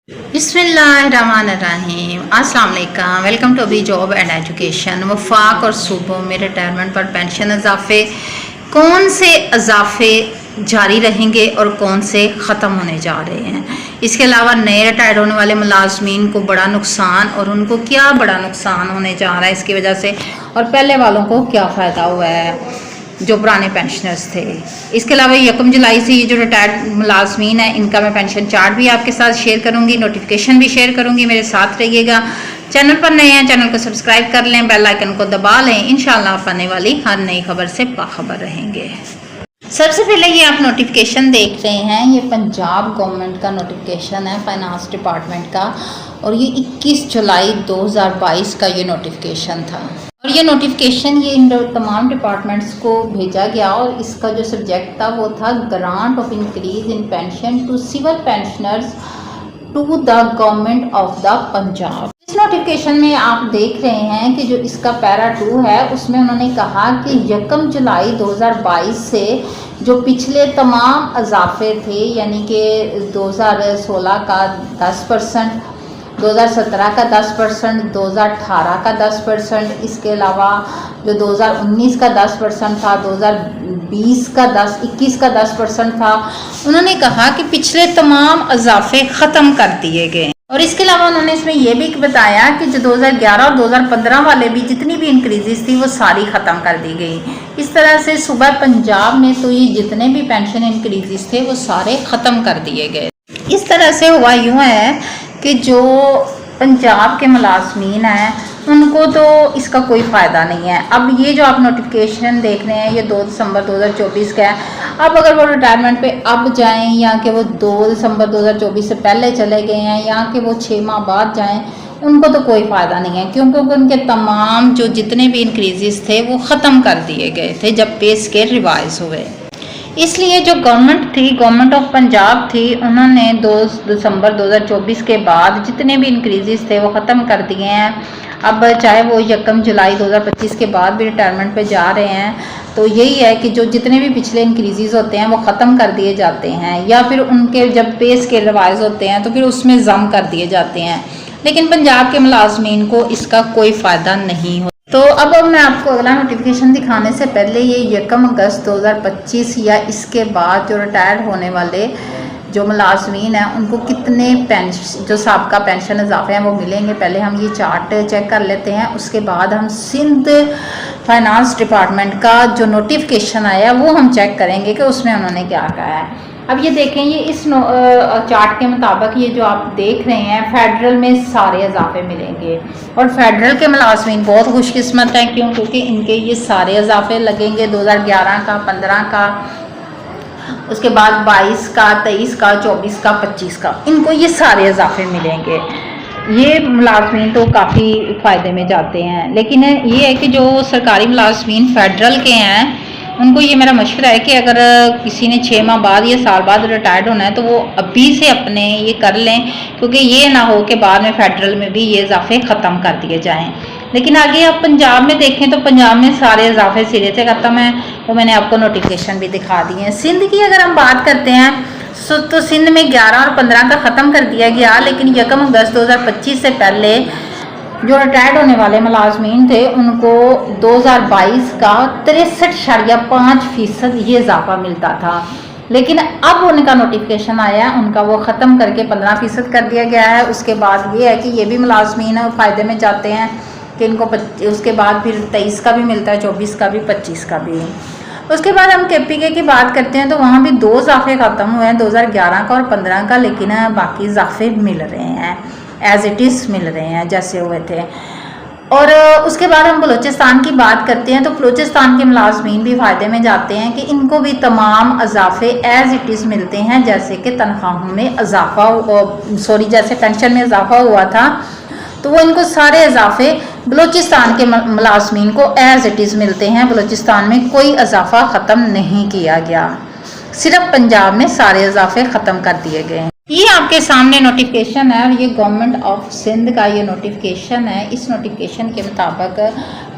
बिस्मिल्लाहिर्रहमानिर्रहीम। अस्सलाम वालेकुम। वेलकम टू अभी जॉब एंड एजुकेशन। वफाक और सूबों में रिटायरमेंट पर पेंशन इजाफे, कौन से इजाफे जारी रहेंगे और कौन से ख़त्म होने जा रहे हैं। इसके अलावा नए रिटायर होने वाले मुलाजमीन को बड़ा नुकसान और उनको क्या बड़ा नुकसान होने जा रहा है इसकी वजह से, और पहले वालों को क्या फ़ायदा हुआ है जो पुराने पेंशनर्स थे। इसके अलावा 1 जुलाई से ये जो रिटायर्ड मुलाजमीन है इनका मैं पेंशन चार्ट भी आपके साथ शेयर करूंगी, नोटिफिकेशन भी शेयर करूंगी। मेरे साथ रहिएगा। चैनल पर नए हैं, चैनल को सब्सक्राइब कर लें, बेल आइकन को दबा लें। इंशाल्लाह आप आने वाली हर नई खबर से बाखबर रहेंगे। सबसे पहले ये आप नोटिफिकेशन देख रहे हैं, ये पंजाब गवर्नमेंट का नोटिफिकेशन है फाइनेंस डिपार्टमेंट का, और ये 21 जुलाई 2022 का ये नोटिफिकेशन था। और ये नोटिफिकेशन ये इन तमाम डिपार्टमेंट्स को भेजा गया, और इसका जो सब्जेक्ट था वो था grant of increase in pension to civil pensioners to the government of the Punjab. इस नोटिफिकेशन में आप देख रहे हैं कि जो इसका पैरा 2 है उसमें उन्होंने कहा कि 1 जुलाई 2022 से जो पिछले तमाम इजाफे थे, यानी कि 2016 का 10%, 2017 का 10%, 2018 का 10%, इसके अलावा जो 2019 का 10% था, 2020 का 21 का 10% था। उन्होंने कहा कि पिछले तमाम इजाफे ख़त्म कर दिए गए। और इसके अलावा उन्होंने इसमें यह भी बताया कि जो 2011 और 2015 वाले भी जितनी भी इंक्रीजेस थी वो सारी ख़त्म कर दी गई। इस तरह से सुबह पंजाब में तो ये जितने भी पेंशन इंक्रीजेस थे वो सारे ख़त्म कर दिए गए। इस तरह से हुआ यूँ है कि जो पंजाब के मुलाजमीन हैं उनको तो इसका कोई फ़ायदा नहीं है। अब ये जो आप नोटिफिकेशन देख रहे हैं ये 2 दिसंबर 2024 का है। अब अगर वो रिटायरमेंट पे अब जाएं, या कि वो 2 दिसंबर 2024 से पहले चले गए हैं, या कि वो 6 माह बाद जाएं, उनको तो कोई फ़ायदा नहीं है, क्योंकि उनके तमाम जो जितने भी इंक्रीजेस थे वो ख़त्म कर दिए गए थे जब पे स्केल रिवाइज हुए। इसलिए जो गवर्नमेंट थी, गवर्नमेंट ऑफ पंजाब थी, उन्होंने 2 दिसंबर 2024 के बाद जितने भी इंक्रीजेस थे वो ख़त्म कर दिए हैं। अब चाहे वो 1 जुलाई 2025 के बाद भी रिटायरमेंट पे जा रहे हैं तो यही है कि जो जितने भी पिछले इंक्रीजेस होते हैं वो ख़त्म कर दिए जाते हैं, या फिर उनके जब पे स्केल रिवाइज होते हैं तो फिर उसमें जम कर दिए जाते हैं। लेकिन पंजाब के मुलाजमीन को इसका कोई फ़ायदा नहीं हो। तो अब मैं आपको अगला नोटिफिकेशन दिखाने से पहले ये 1 अगस्त 2025 या इसके बाद जो रिटायर होने वाले जो मुलाजमीन हैं उनको कितने जो साबका पेंशन इजाफे हैं वो मिलेंगे, पहले हम ये चार्ट चेक कर लेते हैं। उसके बाद हम सिंध फाइनेंस डिपार्टमेंट का जो नोटिफिकेशन आया वो हम चेक करेंगे कि उसमें उन्होंने क्या कहा है। अब ये देखें, ये इस चार्ट के मुताबिक ये जो आप देख रहे हैं फेडरल में सारे इजाफे मिलेंगे, और फेडरल के मुलाजमीन बहुत खुशकिस्मत हैं क्योंकि इनके ये सारे इजाफे लगेंगे 2011 का, 15 का, उसके बाद 22 का, 23 का, 24 का, 25 का, इनको ये सारे इजाफे मिलेंगे। ये मुलाजमीन तो काफ़ी फ़ायदे में जाते हैं। लेकिन ये है कि जो सरकारी मुलाजमीन फेडरल के हैं उनको ये मेरा मशवरा है कि अगर किसी ने 6 माह बाद या साल बाद रिटायर्ड होना है तो वो अभी से अपने ये कर लें, क्योंकि ये ना हो कि बाद में फेडरल में भी ये इजाफे ख़त्म कर दिए जाएं। लेकिन आगे आप पंजाब में देखें तो पंजाब में सारे इजाफे सिरे से ख़त्म हैं, वो मैंने आपको नोटिफिकेशन भी दिखा दिए हैं। सिंध की अगर हम बात करते हैं तो सिंध में 11 और 15 का ख़त्म कर दिया गया, लेकिन 1 अगस्त 2025 से पहले जो रिटायर्ड होने वाले मुलाजमीन थे उनको 2022 का 63.5% ये इजाफा मिलता था। लेकिन अब उनका नोटिफिकेशन आया, उनका वो ख़त्म करके 15% कर दिया गया है। उसके बाद ये है कि ये भी मुलाजमीन फ़ायदे में जाते हैं कि इनको उसके बाद फिर 23 का भी मिलता है, 24 का भी, 25 का भी। उसके बाद हम KPK की बात करते हैं तो वहाँ भी 2 इजाफे ख़त्म हुए हैं, 2011 का और 15 का, लेकिन बाकी इजाफे मिल रहे हैं, एज इट इज़ मिल रहे हैं जैसे हुए थे। और उसके बाद हम बलूचिस्तान की बात करते हैं तो बलूचिस्तान के मुलाजमीन भी फ़ायदे में जाते हैं कि इनको भी तमाम इजाफे एज इट इज़ मिलते हैं, जैसे कि तनख्वाहों में इजाफा, जैसे पेंशन में इजाफा हुआ था तो वो इनको सारे इजाफे बलूचिस्तान के मुलाजमीन को एज इट इज़ मिलते हैं। बलूचिस्तान में कोई इजाफा ख़त्म नहीं किया गया, सिर्फ पंजाब में सारे इजाफे ख़त्म कर दिए गए हैं। ये आपके सामने नोटिफिकेशन है, और ये गवर्नमेंट ऑफ सिंध का ये नोटिफिकेशन है। इस नोटिफिकेशन के मुताबिक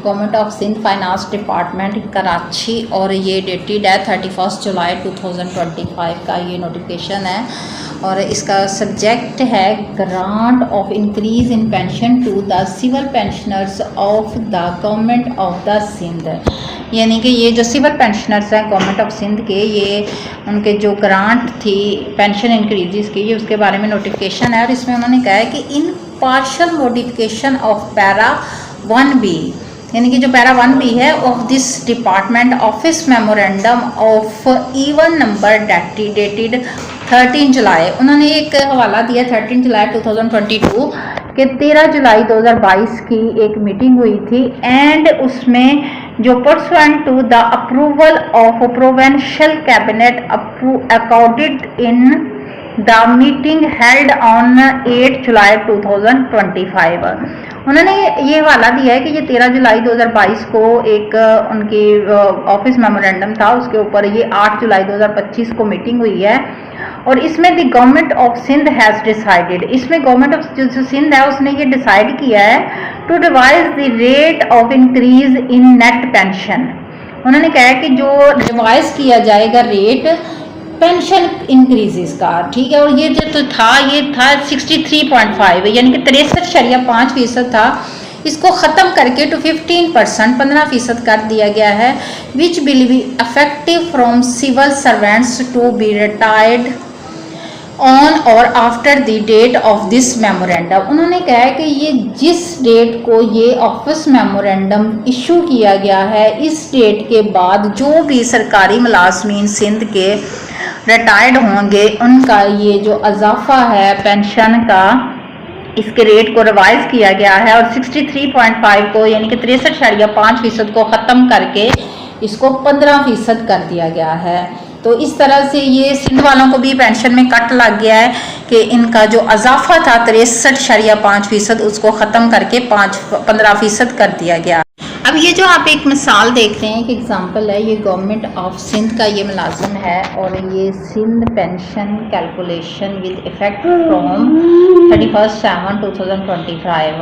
government of Sindh finance department Karachi, और ये डेटेड है 31 जुलाई 2025 का ये नोटिफिकेशन है। और इसका सब्जेक्ट है grant of increase in pension to the civil pensioners of the government of the Sindh. यानी कि ये जो सिविल पेंशनर्स हैं गवर्नमेंट ऑफ सिंध के, ये उनके जो ग्रांट थी पेंशन इंक्रीजेस की, ये उसके बारे में नोटिफिकेशन है। और इसमें उन्होंने कहा है कि इन partial modification of para 1B, यानी कि जो पैरा 1B है of this department office memorandum of even number dated 13 जुलाई, उन्होंने एक हवाला दिया 13 जुलाई 2022 के 13 जुलाई 2022 की एक मीटिंग हुई थी। एंड उसमें जो pursuant to the approval of provincial cabinet accorded in the meeting held on 8 July 2025, उन्होंने ये हवाला दिया है कि ये 13 जुलाई 2022 को एक उनकी ऑफिस मेमोरेंडम था, उसके ऊपर ये 8 जुलाई 2025 को मीटिंग हुई है। और इसमें the government of Sindh has decided, इसमें गवर्नमेंट ऑफ जो सिंध है उसने ये डिसाइड किया है to revise the rate of increase in net pension. उन्होंने कहा है कि जो रिवाइज किया जाएगा रेट पेंशन इंक्रीजेस का, ठीक है। और ये जो तो था ये था 63.5, यानी कि 63.5% था, इसको ख़त्म करके टू 15% 15% कर दिया गया है। Which will be effective from civil servants to be retired on और after the date of this memorandum. उन्होंने कहा है कि ये जिस डेट को ये ऑफिस मेमोरेंडम इशू किया गया है, इस डेट के बाद जो भी सरकारी मुलाजमीन सिंध के रिटायर्ड होंगे उनका ये जो इजाफा है पेंशन का, इसके रेट को रिवाइज किया गया है और 63.5 को यानी कि 63.5% को ख़त्म करके इसको 15% कर दिया गया है। तो इस तरह से ये सिंध वालों को भी पेंशन में कट लग गया है कि इनका जो इजाफा था 63.5% उसको ख़त्म करके 15% कर दिया गया। अब ये जो आप एक मिसाल देख रहे हैं, एक एग्जांपल है, ये गवर्नमेंट ऑफ सिंध का ये मुलाजिम है और ये Sindh pension calculation with effect from 31/7/2025,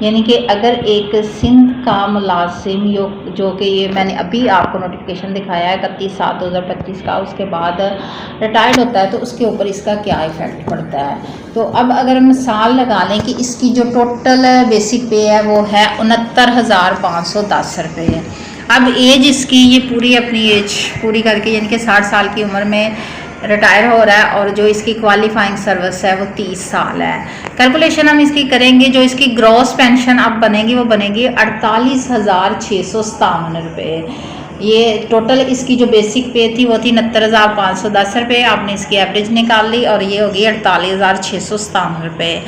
यानी कि अगर एक सिंध का मुलाजिम जो कि ये मैंने अभी आपको नोटिफिकेशन दिखाया है 31/7/2025 का, उसके बाद रिटायर्ड होता है तो उसके ऊपर इसका क्या इफ़ेक्ट पड़ता है। तो अब अगर मिसाल लगा लें कि इसकी जो टोटल बेसिक पे है वो है 69,510 रुपये। अब एज इसकी ये पूरी अपनी एज पूरी करके यानी कि 60 साल की उम्र में रिटायर हो रहा है और जो इसकी क्वालिफाइंग सर्विस है वो 30 साल है। कैलकुलेशन हम इसकी करेंगे, जो इसकी ग्रॉस पेंशन अब बनेगी वो बनेगी 48,657 रुपये। ये टोटल इसकी जो बेसिक पे थी वो थी 69,510 रुपये, आपने इसकी एवरेज निकाल ली और ये होगी 48,657 रुपये।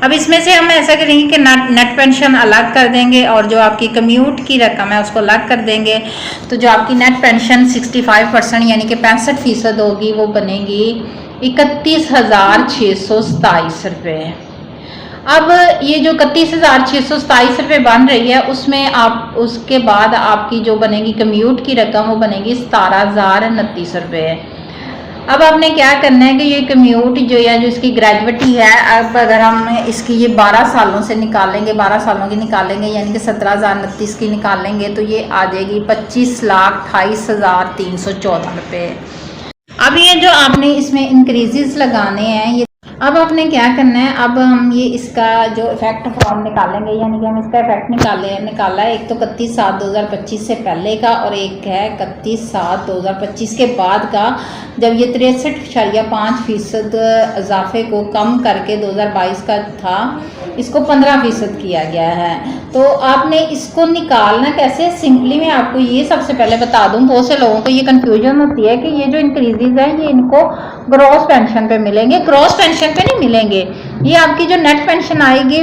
अब इसमें से हम ऐसा करेंगे कि नेट पेंशन अलग कर देंगे और जो आपकी कम्यूट की रकम है उसको अलग कर देंगे। तो जो आपकी नेट पेंशन 65% यानी कि 65% होगी, वो बनेगी 31,627 रुपये। अब ये जो 31,627 रुपये बन रही है उसमें आप उसके बाद आपकी जो बनेगी कम्यूट की रकम वो बनेगी 17,029 रुपये। अब आपने क्या करना है कि ये कम्यूट जो है जो इसकी ग्रेजुएटी है, अब अगर हम इसकी ये 12 सालों से निकालेंगे, 12 सालों की निकालेंगे यानी कि 17,029 की निकालेंगे तो ये आ जाएगी 25,28,314 रुपये। अब ये जो आपने इसमें इंक्रीजेस लगाने हैं, ये अब आपने क्या करना है, अब हम ये इसका जो इफेक्ट फॉर्म निकालेंगे यानी कि हम इसका इफेक्ट निकाला है। एक तो 31/7/2025 से पहले का और एक है 31/7/2025 के बाद का, जब ये 63.5% इजाफे को कम करके 2022 का था इसको 15% किया गया है। तो आपने इसको निकालना कैसे, सिंपली मैं आपको ये सबसे पहले बता दूं, बहुत से लोगों को ये कंफ्यूजन होती है कि ये जो इंक्रीजेज हैं ये इनको ग्रॉस पेंशन पे मिलेंगे, ग्रॉस पेंशन पे नहीं मिलेंगे। ये आपकी जो नेट पेंशन आएगी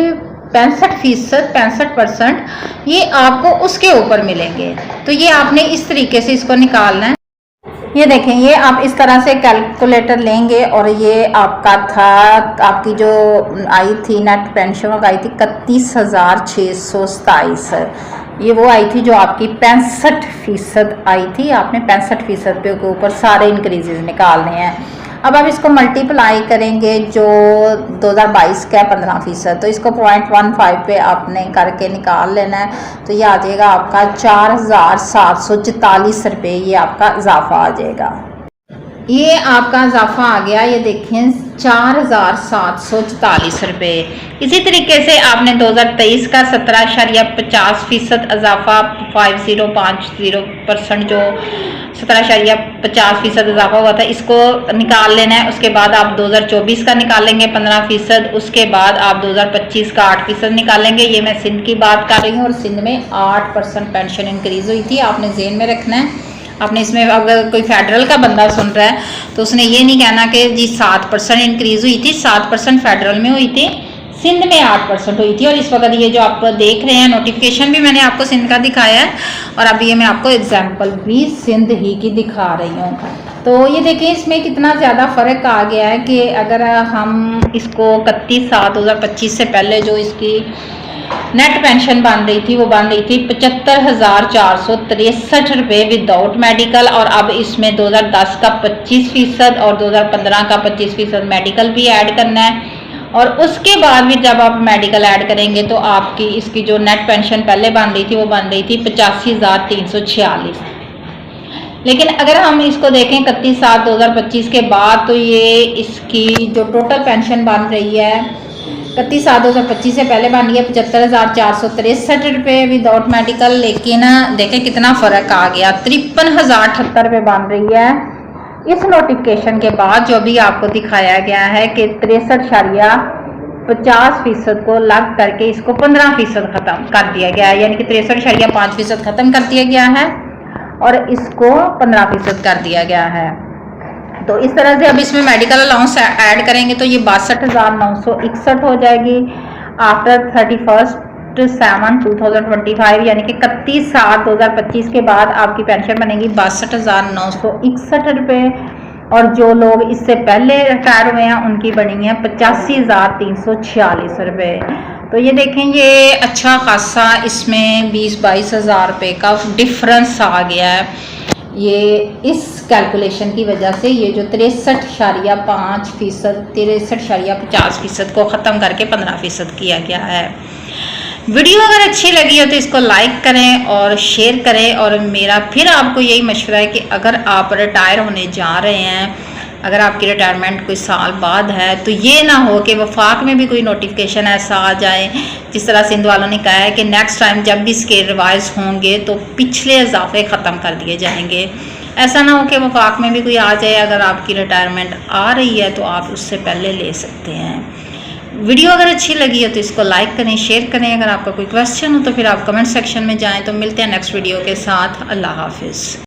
65% ये आपको उसके ऊपर मिलेंगे। तो ये आपने इस तरीके से इसको निकालना है। ये देखें, ये आप इस तरह से कैलकुलेटर लेंगे और ये आपका था, आपकी जो आई थी नेट पेंशन आई थी 31,627। ये वो आई थी जो आपकी 65% आई थी, आपने 65% पे के ऊपर सारे इंक्रीजेज निकालने हैं। अब आप इसको मल्टीप्लाई करेंगे जो 2022 का 15%, तो इसको 0.15 पे आपने करके निकाल लेना है। तो ये आ जाएगा आपका 4,744 रुपये, ये आपका इजाफा आ जाएगा। ये आपका इजाफा आ गया, ये देखें 4,744 रुपये। इसी तरीके से आपने 2023 का 17.50% इजाफा 5050% जो 17.50% इजाफा हुआ था इसको निकाल लेना है। उसके बाद आप 2024 का निकालेंगे 15%, उसके बाद आप 2025 का 8% निकालेंगे। ये मैं सिंध की बात कर रही हूँ और सिंध में 8% पेंशन इंक्रीज़ हुई थी, आपने ज़हन में रखना है। आपने इसमें अगर कोई फेडरल का बंदा सुन रहा है तो उसने ये नहीं कहना कि जी 7% इंक्रीज़ हुई थी, 7% फेडरल में हुई थी, सिंध में 8% हुई थी। और इस वक्त ये जो आप देख रहे हैं नोटिफिकेशन भी मैंने आपको सिंध का दिखाया है और अभी ये मैं आपको एग्जांपल भी सिंध ही की दिखा रही हूँ। तो ये देखिए इसमें कितना ज़्यादा फ़र्क आ गया है कि अगर हम इसको 31/7/2025 से पहले जो इसकी नेट पेंशन बन रही थी वो बन रही थी 75,463 रुपये विदाउट मेडिकल, और अब इसमें 2010 का 25% और 2015 का 25% मेडिकल भी ऐड करना है। और उसके बाद भी जब आप मेडिकल ऐड करेंगे तो आपकी इसकी जो नेट पेंशन पहले बन रही थी वो बन रही थी 85,346। लेकिन अगर हम इसको देखें 31/7/2025 के बाद तो ये इसकी जो टोटल पेंशन बन रही है 31/7/2025 से पहले बन रही है 75,463 रुपये विदाउट मेडिकल। लेकिन देखें कितना फ़र्क आ गया, 53,078 रुपये बन रही है इस नोटिफिकेशन के बाद। जो भी आपको दिखाया गया है कि 63.50% को लग करके इसको 15% ख़त्म कर दिया गया है, यानी कि 63.5% ख़त्म कर दिया गया है और इसको 15% कर दिया गया है। तो इस तरह से अब इसमें मेडिकल अलाउंस ऐड करेंगे तो ये 62,961 हो जाएगी आफ्टर 31/7/2025, यानी कि 31/7/2025 के बाद आपकी पेंशन बनेगी 62,961 रुपये। और जो लोग इससे पहले रिटायर हुए हैं उनकी बनी है 85,346 रुपये। तो ये देखें ये अच्छा खासा इसमें 20-22 हज़ार रुपये का डिफरेंस आ गया है। ये इस कैलकुलेशन की वजह से ये जो 63.50% को ख़त्म करके 15% किया गया है। वीडियो अगर अच्छी लगी हो तो इसको लाइक करें और शेयर करें। और मेरा फिर आपको यही मशवरा है कि अगर आप रिटायर होने जा रहे हैं, अगर आपकी रिटायरमेंट कोई साल बाद है तो ये ना हो कि वफाक में भी कोई नोटिफिकेशन ऐसा आ जाए जिस तरह सिंध वालों ने कहा है कि नेक्स्ट टाइम जब भी स्केल रिवाइज होंगे तो पिछले इजाफे ख़त्म कर दिए जाएंगे। ऐसा ना हो कि वफाक में भी कोई आ जाए। अगर आपकी रिटायरमेंट आ रही है तो आप उससे पहले ले सकते हैं। वीडियो अगर अच्छी लगी हो तो इसको लाइक करें, शेयर करें। अगर आपका कोई क्वेश्चन हो तो फिर आप कमेंट सेक्शन में जाएँ। तो मिलते हैं नेक्स्ट वीडियो के साथ। अल्लाह हाफिज़।